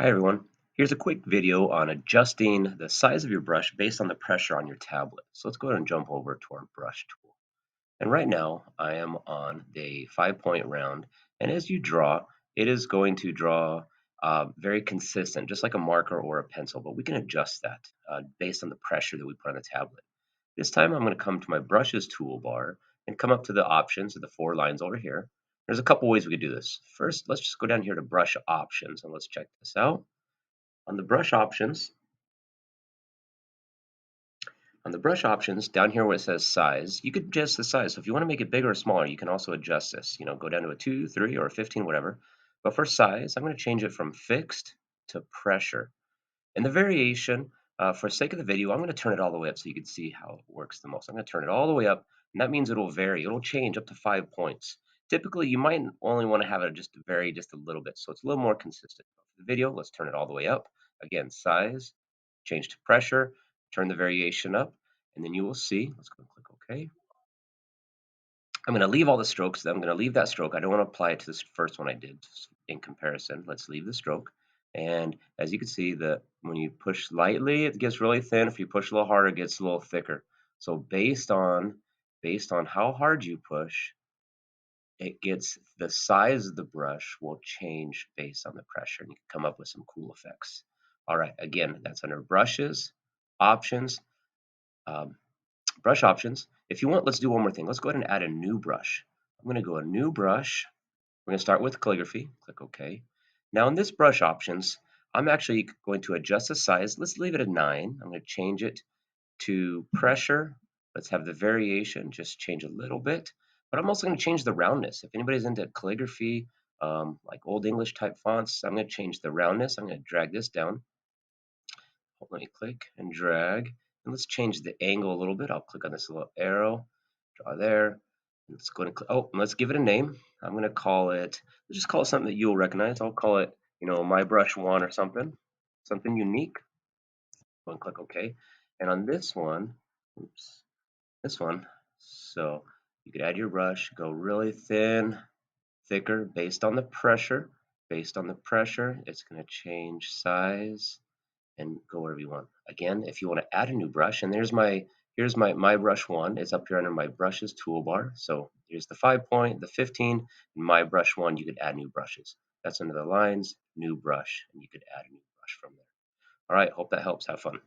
Hi everyone. Here's a quick video on adjusting the size of your brush based on the pressure on your tablet. So let's go ahead and jump over to our brush tool. And right now I am on the 5-point round. And as you draw, it is going to draw very consistent, just like a marker or a pencil. But we can adjust that based on the pressure that we put on the tablet. This time I'm going to come to my brushes toolbar and come up to the options of the 4 lines over here. There's a couple ways we could do this. First, let's just go down here to brush options and let's check this out. On the brush options, down here where it says size, you could adjust the size. So if you want to make it bigger or smaller, you can also adjust this. Go down to a 2, 3, or a 15, whatever. But for size, I'm going to change it from fixed to pressure. And the variation, for sake of the video, I'm going to turn it all the way up so you can see how it works the most. I'm going to turn it all the way up, and that means it'll vary. It'll change up to 5 points. Typically, you might only want to have it just vary just a little bit, so it's a little more consistent. For the video, let's turn it all the way up. Again, size, change to pressure, turn the variation up, and then you will see. Let's go and click OK. I'm going to leave all the strokes. I'm going to leave that stroke. I don't want to apply it to this first one I did in comparison. Let's leave the stroke. And as you can see, that when you push lightly, it gets really thin. If you push a little harder, it gets a little thicker. So based on how hard you push, the size of the brush will change based on the pressure, and you can come up with some cool effects. All right, again, that's under brushes, options, um, brush options. If you want, let's do one more thing. Let's go ahead and add a new brush. I'm going to go a new brush. We're going to start with calligraphy. Click OK. Now in this brush options, I'm actually going to adjust the size. Let's leave it at 9. I'm going to change it to pressure. Let's have the variation just change a little bit. But I'm also going to change the roundness. If anybody's into calligraphy, like Old English type fonts, I'm going to change the roundness. I'm going to drag this down. Let me click and drag. And let's change the angle a little bit. I'll click on this little arrow, draw there. Let's go and let's give it a name. I'm going to call it, let's just call it something that you'll recognize. I'll call it, my brush one or something unique. Go and click OK. And on this one, oops, this one, so you could add your brush, go really thin, thicker based on the pressure. Based on the pressure, it's going to change size and go wherever you want. Again, if you want to add a new brush, and here's my brush one. It's up here under my brushes toolbar. So here's the 5-point, the 15, and my brush one. You could add new brushes. That's under the lines, new brush, and you could add a new brush from there. All right, hope that helps. Have fun.